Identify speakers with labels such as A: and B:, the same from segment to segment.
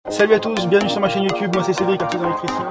A: Salut à tous, bienvenue sur ma chaîne YouTube, moi c'est Cédric, artisan électricien.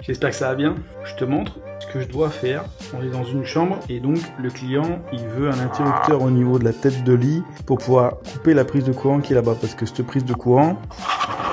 A: J'espère que ça va bien. Je te montre ce que je dois faire. On est dans une chambre et donc le client il veut un interrupteur au niveau de la tête de lit pour pouvoir couper la prise de courant qui est là-bas, parce que cette prise de courant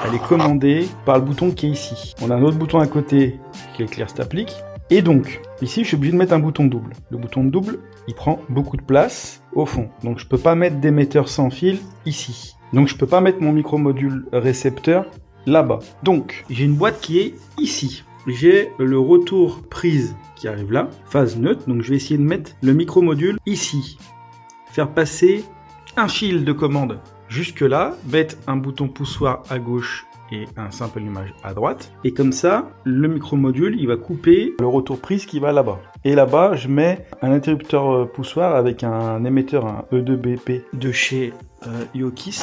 A: elle est commandée par le bouton qui est ici. On a un autre bouton à côté qui éclaire cette applique. Et donc, ici, je suis obligé de mettre un bouton double. Le bouton double, il prend beaucoup de place au fond. Donc, je peux pas mettre d'émetteur sans fil ici. Donc, je peux pas mettre mon micro-module récepteur là-bas. Donc, j'ai une boîte qui est ici. J'ai le retour prise qui arrive là, phase neutre. Donc, je vais essayer de mettre le micro-module ici. Faire passer un fil de commande jusque là, mettre un bouton poussoir à gauche et un simple allumage à droite, et comme ça le micro-module il va couper le retour prise qui va là-bas, et là-bas je mets un interrupteur poussoir avec un émetteur, un E2BP de chez Yokis.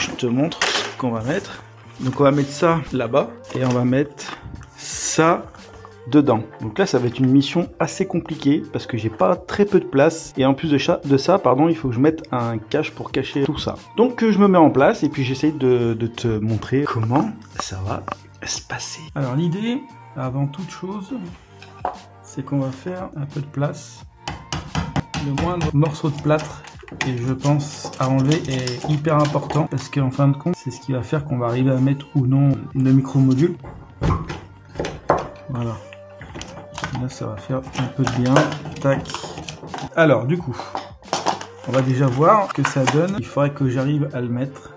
A: Je te montre ce qu'on va mettre. Donc on va mettre ça là-bas et on va mettre ça dedans. Donc là ça va être une mission assez compliquée parce que j'ai pas très peu de place, et en plus de ça, il faut que je mette un cache pour cacher tout ça. Donc je me mets en place et puis j'essaye de te montrer comment ça va se passer. Alors l'idée, avant toute chose, c'est qu'on va faire un peu de place. Le moindre morceau de plâtre, et je pense à enlever, est hyper important parce qu'en fin de compte c'est ce qui va faire qu'on va arriver à mettre ou non le micro-module. Voilà. Là, ça va faire un peu de bien. Tac. Alors, du coup, on va déjà voir ce que ça donne. Il faudrait que j'arrive à le mettre.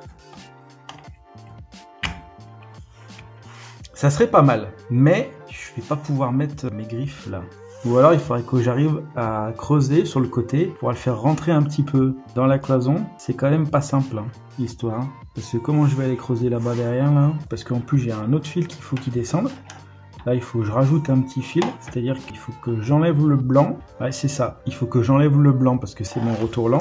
A: Ça serait pas mal, mais je vais pas pouvoir mettre mes griffes là. Ou alors, il faudrait que j'arrive à creuser sur le côté pour le faire rentrer un petit peu dans la cloison. C'est quand même pas simple, hein, l'histoire. Parce que comment je vais aller creuser là-bas derrière, là? Parce qu'en plus, j'ai un autre fil qu'il faut qu'il descende. Là, il faut que je rajoute un petit fil, c'est-à-dire qu'il faut que j'enlève le blanc. Ouais, c'est ça. Il faut que j'enlève le blanc parce que c'est mon retour lent.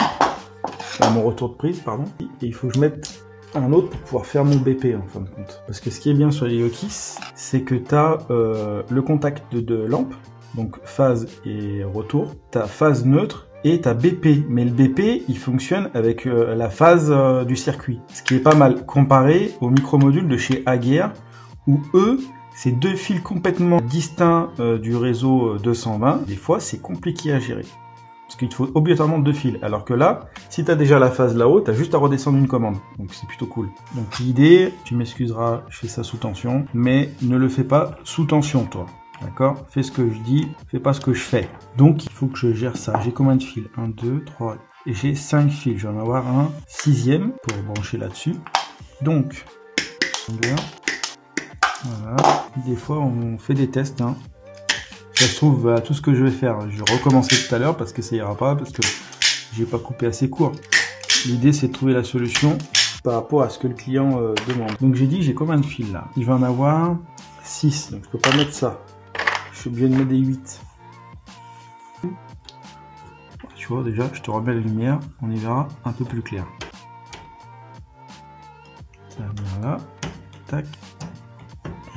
A: Mon retour de prise, pardon. Et il faut que je mette un autre pour pouvoir faire mon BP en fin de compte. Parce que ce qui est bien sur les Yokis, c'est que tu as le contact de lampe, donc phase et retour. Tu as phase neutre et tu as BP. Mais le BP, il fonctionne avec la phase du circuit. Ce qui est pas mal comparé au micro-module de chez Aguerre, où eux, c'est deux fils complètement distincts du réseau 220. Des fois, c'est compliqué à gérer. Parce qu'il te faut obligatoirement deux fils. Alors que là, si tu as déjà la phase là-haut, tu as juste à redescendre une commande. Donc c'est plutôt cool. Donc l'idée, tu m'excuseras, je fais ça sous tension. Mais ne le fais pas sous tension, toi. D'accord? Fais ce que je dis, fais pas ce que je fais. Donc il faut que je gère ça. J'ai combien de fils? 1, 2, 3. Et j'ai 5 fils. Je vais en avoir un 6e pour brancher là-dessus. Donc, bien. Voilà, des fois on fait des tests, hein. Ça se trouve, tout ce que je vais faire, je vais recommencer tout à l'heure parce que ça ira pas, parce que j'ai pas coupé assez court. L'idée c'est de trouver la solution par rapport à ce que le client demande. Donc j'ai dit, j'ai combien de fils là? Il va en avoir 6, donc je peux pas mettre ça. Je suis obligé de mettre des 8. Tu vois, déjà, je te remets la lumière, on y verra un peu plus clair. Ça vient là, tac.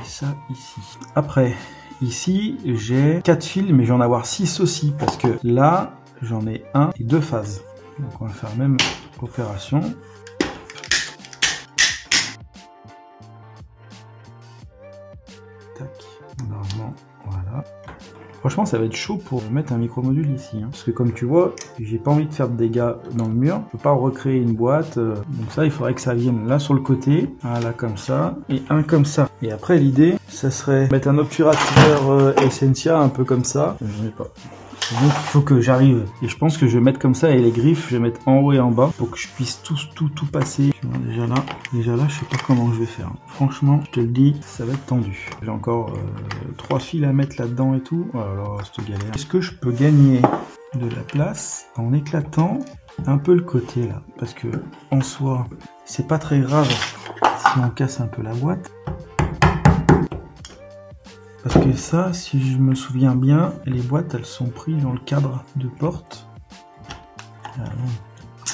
A: Ça ici. Après, ici, j'ai 4 fils, mais je vais en avoir 6 aussi, parce que là, j'en ai 1 et 2 phases. Donc on va faire la même opération. Tac, normalement, voilà. Franchement, ça va être chaud pour mettre un micro-module ici, hein. Parce que comme tu vois, j'ai pas envie de faire de dégâts dans le mur. Je peux pas recréer une boîte. Donc ça, il faudrait que ça vienne là sur le côté. Voilà, comme ça. Et un comme ça. Et après, l'idée, ça serait mettre un obturateur Essentia, un peu comme ça. Je n'ai pas. Donc il faut que j'arrive, et je pense que je vais mettre comme ça, et les griffes je vais mettre en haut et en bas pour que je puisse tout passer. Tu vois, déjà là je sais pas comment je vais faire, franchement je te le dis, ça va être tendu. J'ai encore 3 fils à mettre là dedans et tout. Oh là là, c'est galère. Est-ce que je peux gagner de la place en éclatant un peu le côté là, parce que en soi c'est pas très grave si on casse un peu la boîte. Parce que ça, si je me souviens bien, les boîtes, elles sont prises dans le cadre de porte. Ah bon.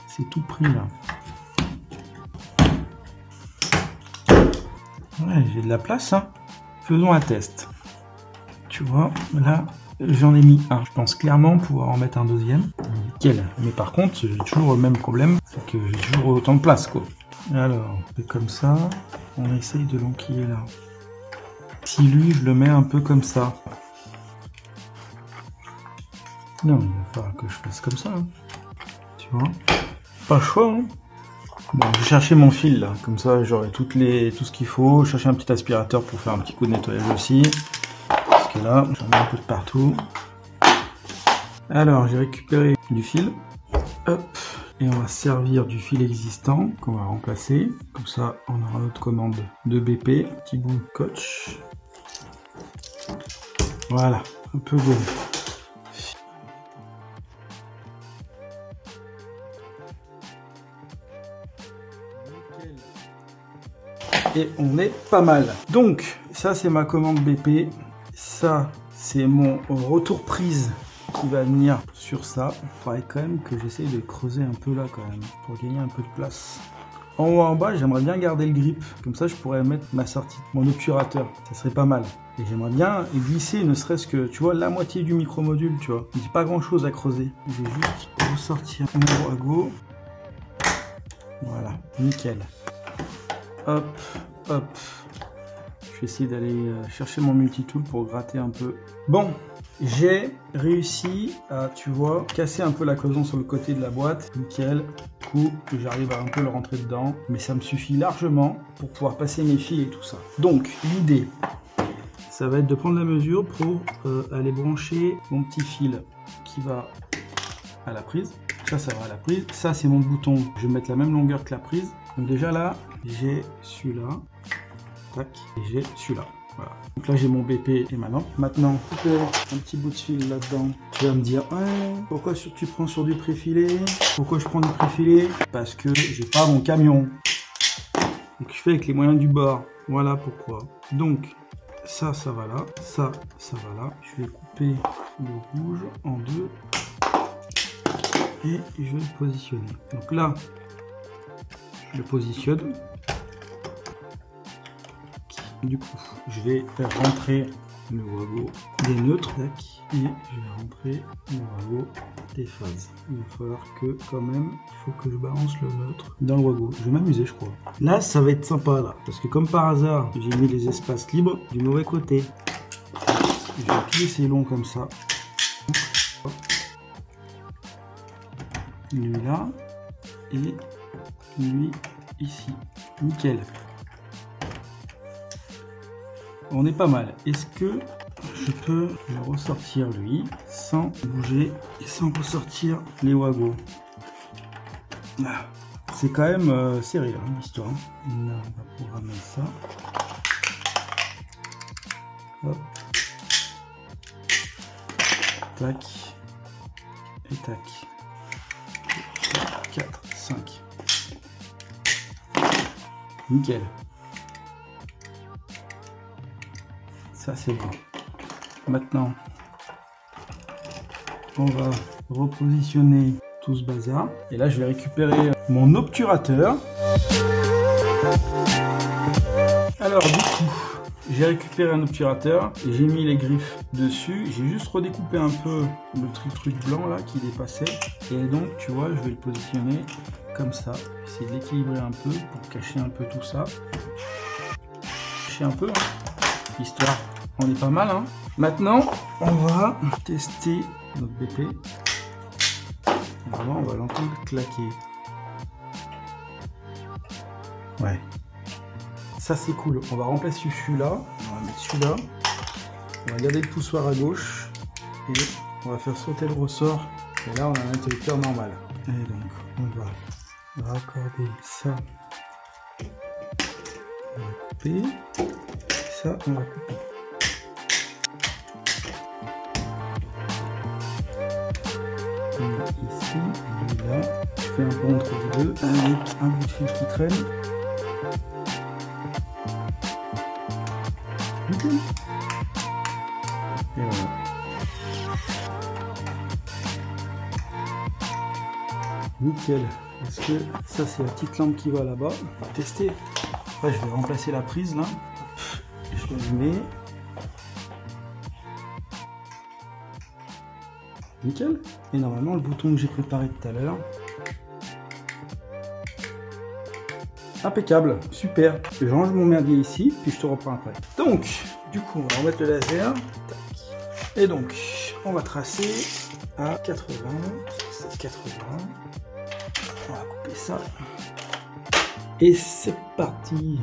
A: C'est tout pris là. Ouais, j'ai de la place, hein. Faisons un test. Tu vois, là, j'en ai mis un. Je pense clairement pouvoir en mettre un deuxième. Nickel. Mais par contre, j'ai toujours le même problème, c'est que j'ai toujours autant de place, quoi. Alors, c'est comme ça. On essaye de l'enquiller là. Si lui, je le mets un peu comme ça. Non, il va falloir que je fasse comme ça. Hein. Tu vois? Pas le choix, hein. Bon, je vais chercher mon fil là, comme ça j'aurai tout ce qu'il faut. Chercher un petit aspirateur pour faire un petit coup de nettoyage aussi. Parce que là, j'en ai un peu de partout. Alors, j'ai récupéré du fil. Hop. Et on va servir du fil existant qu'on va remplacer. Comme ça, on aura notre commande de BP. Petit bout de coach. Voilà, un peu gommé. Et on est pas mal. Donc, ça c'est ma commande BP. Ça, c'est mon retour prise qui va venir sur ça. Il faudrait quand même que j'essaye de creuser un peu là quand même, pour gagner un peu de place. En haut en bas, j'aimerais bien garder le grip. Comme ça, je pourrais mettre ma sortie, mon obturateur. Ça serait pas mal. Et j'aimerais bien glisser, ne serait-ce que, tu vois, la moitié du micro-module, tu vois. J'ai pas grand-chose à creuser. Je vais juste ressortir mon wago. Voilà, nickel. Hop, hop. Je vais essayer d'aller chercher mon multitool pour gratter un peu. Bon, j'ai réussi à, tu vois, casser un peu la cloison sur le côté de la boîte. Nickel. Coup, que j'arrive à un peu le rentrer dedans. Mais ça me suffit largement pour pouvoir passer mes fils et tout ça. Donc, l'idée, ça va être de prendre la mesure pour aller brancher mon petit fil qui va à la prise. Ça va à la prise. Ça, c'est mon bouton. Je vais mettre la même longueur que la prise. Donc déjà là, j'ai celui-là. Tac. Et j'ai celui-là. Voilà. Donc là, j'ai mon BP et ma lampe. Maintenant, un petit bout de fil là-dedans. Tu vas me dire, ouais, pourquoi tu prends sur du préfilé? Pourquoi je prends du préfilé? Parce que j'ai pas mon camion. Donc je fais avec les moyens du bord. Voilà pourquoi. Donc, ça va là. Ça va là. Je vais couper le rouge en deux. Et je vais le positionner. Donc là, je le positionne. Du coup, je vais faire rentrer le wago des neutres. Tac, et je vais rentrer le wago des phases. Il va falloir que, quand même, il faut que je balance le neutre dans le wago. Je vais m'amuser, je crois. Là, ça va être sympa, là. Parce que comme par hasard, j'ai mis les espaces libres du mauvais côté. Je vais plier ces longs comme ça. Lui là. Et lui ici. Nickel. On est pas mal. Est-ce que je peux le ressortir lui sans bouger et sans ressortir les wagos? C'est quand même serré là, l'histoire. Là, on va programmer ça. Hop. Tac. Et tac. 4, 5. Nickel. Ça c'est bon. Maintenant, on va repositionner tout ce bazar. Et là, je vais récupérer mon obturateur. Alors du coup, j'ai récupéré un obturateur, j'ai mis les griffes dessus, j'ai juste redécoupé un peu le truc blanc là qui dépassait. Et donc, tu vois, je vais le positionner comme ça. Essayer de l'équilibrer un peu pour cacher un peu tout ça. Cacher un peu, hein, histoire. On est pas mal, hein. Maintenant, on va tester notre BP. Vraiment, on va l'entendre claquer. Ouais. Ça, c'est cool. On va remplacer celui-là. On va mettre celui-là. On va garder le poussoir à gauche. Et on va faire sauter le ressort. Et là, on a un interrupteur normal. Et donc, on va raccorder ça. On va couper. Ça, on va couper. Ici, et là, je fais un pont entre les deux avec un bout de fil qui traîne. Et voilà. Nickel. Est-ce que ça c'est la petite lampe qui va là-bas? On va tester. Après je vais remplacer la prise là. Je la mets. nickel. Et normalement le bouton que j'ai préparé tout à l'heure. Impeccable, super. Je range mon merdier ici, puis je te reprends après. Donc, du coup, on va remettre le laser. Tac. Et donc, on va tracer à 80. C'est 80. On va couper ça. Et c'est parti.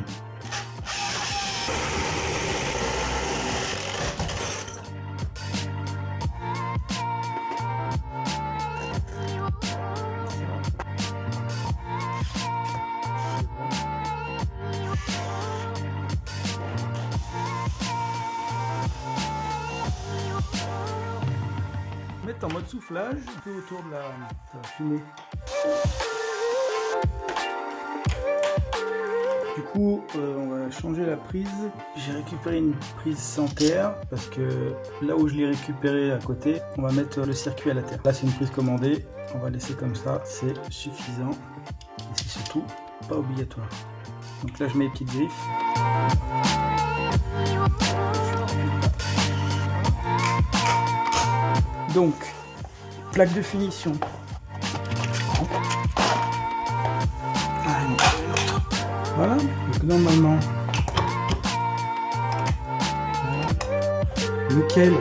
A: Mettre en mode soufflage un peu autour de la fumée. Du coup, on va changer la prise. J'ai récupéré une prise sans terre parce que là où je l'ai récupéré à côté, on va mettre le circuit à la terre. Là, c'est une prise commandée. On va laisser comme ça, c'est suffisant. Et c'est surtout pas obligatoire. Donc là, je mets les petites griffes. Donc, plaque de finition. Voilà, donc normalement, voilà. Nickel.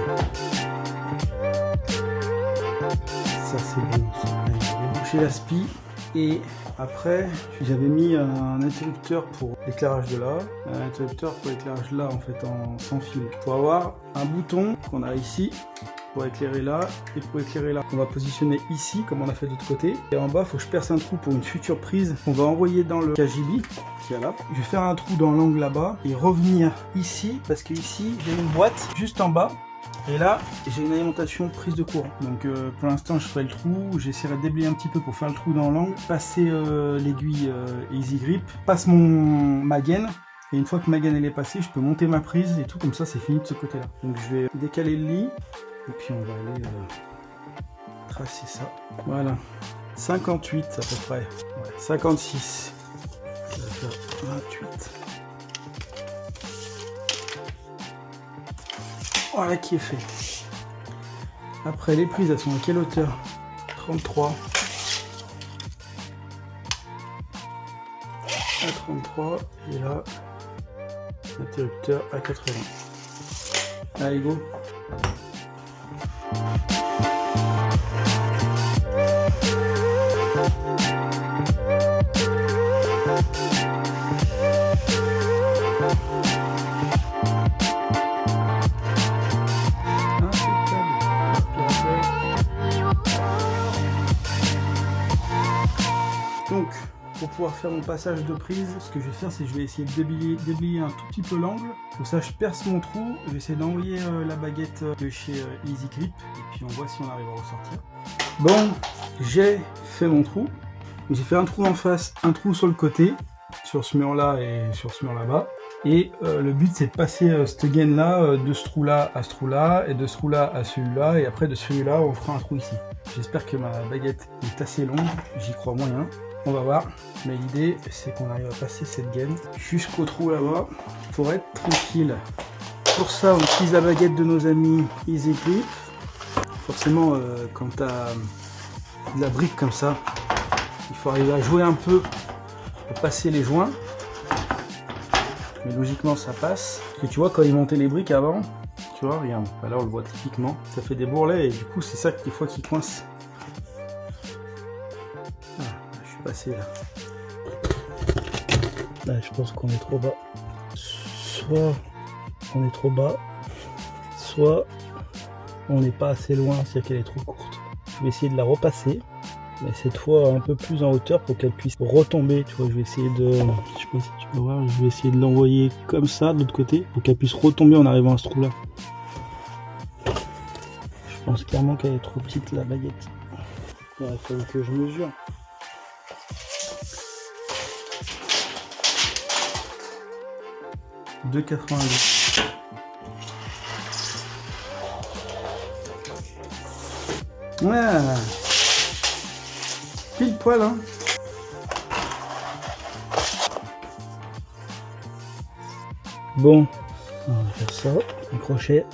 A: Ça c'est bon. Allez, je vais boucher la spie et après j'avais mis un interrupteur pour l'éclairage de là, un interrupteur pour l'éclairage là en fait en sans fil. Pour avoir un bouton qu'on a ici. Pour éclairer là et pour éclairer là. On va positionner ici comme on a fait de l'autre côté. Et en bas, il faut que je perce un trou pour une future prise qu'on va envoyer dans le KGB qui est là. Je vais faire un trou dans l'angle là-bas et revenir ici parce que ici j'ai une boîte juste en bas. Et là, j'ai une alimentation prise de courant. Donc pour l'instant, je ferai le trou. J'essaierai de déblayer un petit peu pour faire le trou dans l'angle. Passer l'aiguille Easy Grip. Passe ma gaine. Et une fois que ma gaine elle est passée, je peux monter ma prise et tout. Comme ça, c'est fini de ce côté-là. Donc je vais décaler le lit. Et puis on va aller tracer ça. Voilà. 58 à peu près. Ouais, 56. Ça va faire 28. Voilà qui est fait. Après les prises, elles sont à quelle hauteur? 33. À 33. Et là, l'interrupteur à 80. Allez, go. Donc, pour pouvoir faire mon passage de prise, ce que je vais faire, c'est que je vais essayer de déblayer un tout petit peu l'angle. Comme ça, je perce mon trou. Je vais essayer d'envoyer la baguette de chez Easy Clip. Et puis, on voit si on arrive à ressortir. Bon, j'ai fait mon trou. J'ai fait un trou en face, un trou sur le côté, sur ce mur-là et sur ce mur là-bas. Et le but, c'est de passer cette gaine-là, de ce trou-là à ce trou-là, et de ce trou-là à celui-là. Et après, de celui-là, on fera un trou ici. J'espère que ma baguette est assez longue. J'y crois moyen. On va voir, mais l'idée c'est qu'on arrive à passer cette gaine jusqu'au trou là-bas pour être tranquille. Pour ça, on utilise la baguette de nos amis Easy Clip. Forcément, quand tu as de la brique comme ça, il faut arriver à jouer un peu pour passer les joints. Mais logiquement, ça passe. Parce que tu vois, quand ils montaient les briques avant, tu vois, regarde, là on le voit typiquement, ça fait des bourrelets et du coup, c'est ça que des fois qui coince. Passer là. Là, je pense qu'on est trop bas. Soit on est trop bas, soit on n'est pas assez loin, c'est-à-dire qu'elle est trop courte. Je vais essayer de la repasser, mais cette fois un peu plus en hauteur pour qu'elle puisse retomber. Tu vois, je vais essayer de, je sais pas si tu peux voir, je vais essayer de l'envoyer comme ça de l'autre côté pour qu'elle puisse retomber en arrivant à ce trou-là. Je pense clairement qu'elle est trop petite la baguette. Il faut que je mesure. De 88. Ouais, pile poil hein. Bon, on va faire ça, un crochet.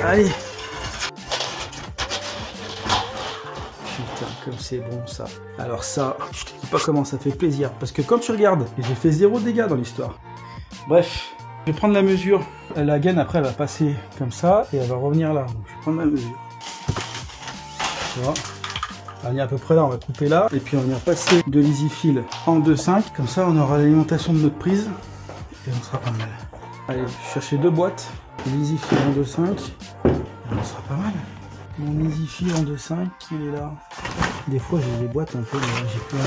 A: Allez. Putain, comme c'est bon ça. Alors ça, je te dis pas comment ça fait plaisir. Parce que quand tu regardes, j'ai fait 0 dégâts dans l'histoire. Bref, je vais prendre la mesure. La gaine après elle va passer comme ça et elle va revenir là. Donc je vais prendre la mesure. Tu vois, on va venir à peu près là, on va couper là. Et puis on va venir passer de l'EasyFill en 2.5. Comme ça on aura l'alimentation de notre prise. Et on sera pas mal. Allez, je chercher 2 boîtes. L'EasyFill en 2.5. Et on sera pas mal. Mon EasyFill en 2.5, il est là. Des fois j'ai des boîtes un peu, mais j'ai plus un.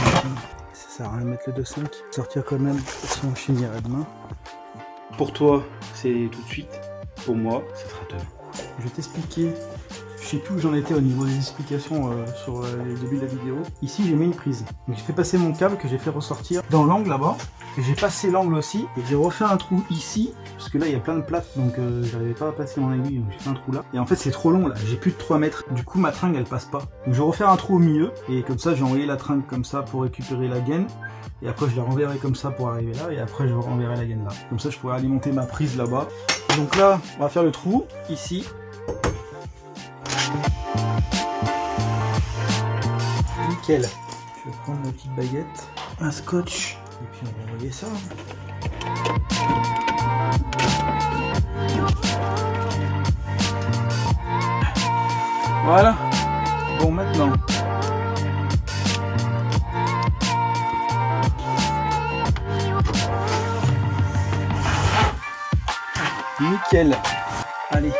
A: Ça sert à rien de mettre le 2.5. Sortir quand même, si on finirait demain. Pour toi, c'est tout de suite. Pour moi, ça sera demain. Je vais t'expliquer. Je sais plus où j'en étais au niveau des explications sur les débuts de la vidéo. Ici, j'ai mis une prise. Donc j'ai fait passer mon câble que j'ai fait ressortir dans l'angle là-bas. Et j'ai passé l'angle aussi. Et j'ai refait un trou ici. Parce que là, il y a plein de plates. Donc j'arrivais pas à passer mon aiguille. Donc j'ai fait un trou là. Et en fait, c'est trop long là. J'ai plus de 3 mètres. Du coup, ma tringle, elle passe pas. Donc je vais refaire un trou au milieu. Et comme ça, j'ai envoyé la tringle comme ça pour récupérer la gaine. Et après, je la renverrai comme ça pour arriver là. Et après, je renverrai la gaine là. Comme ça, je pourrai alimenter ma prise là-bas. Donc là, on va faire le trou ici. Nickel. Je vais prendre ma petite baguette, un scotch, et puis on va envoyer ça. Voilà. Bon, maintenant. Nickel. Allez.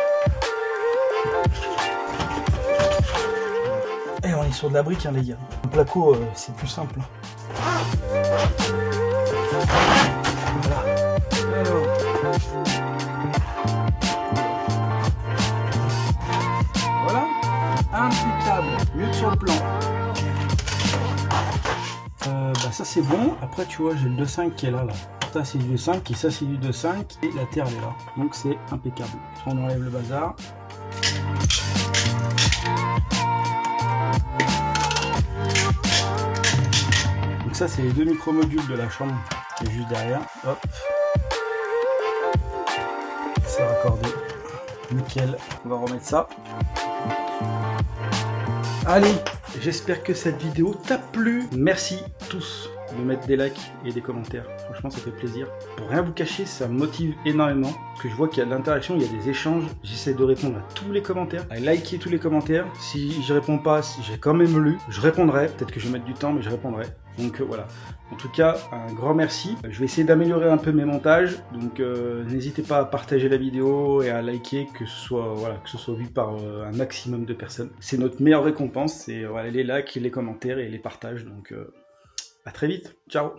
A: Et on est sur de la brique, hein, les gars. Le placo, c'est plus simple. Voilà. Alors. Voilà. Impeccable. Mieux que sur le plan. Bah ça c'est bon. Après tu vois, j'ai le 2.5 qui est là. Ça c'est du 2.5 et ça c'est du 2.5 et la terre elle est là. Donc c'est impeccable. On enlève le bazar. Donc ça c'est les 2 micro-modules de la chambre qui est juste derrière. Hop. C'est raccordé. Nickel. On va remettre ça. Allez, j'espère que cette vidéo t'a plu. Merci tous de mettre des likes et des commentaires. Franchement, ça fait plaisir. Pour rien vous cacher, ça me motive énormément. Parce que je vois qu'il y a de l'interaction, il y a des échanges. J'essaie de répondre à tous les commentaires, à liker tous les commentaires. Si je réponds pas, si j'ai quand même lu, je répondrai. Peut-être que je vais mettre du temps, mais je répondrai. Donc voilà. En tout cas, un grand merci. Je vais essayer d'améliorer un peu mes montages. Donc n'hésitez pas à partager la vidéo et à liker, que ce soit vu par un maximum de personnes. C'est notre meilleure récompense, c'est voilà, les likes, les commentaires et les partages. Donc à très vite. Ciao.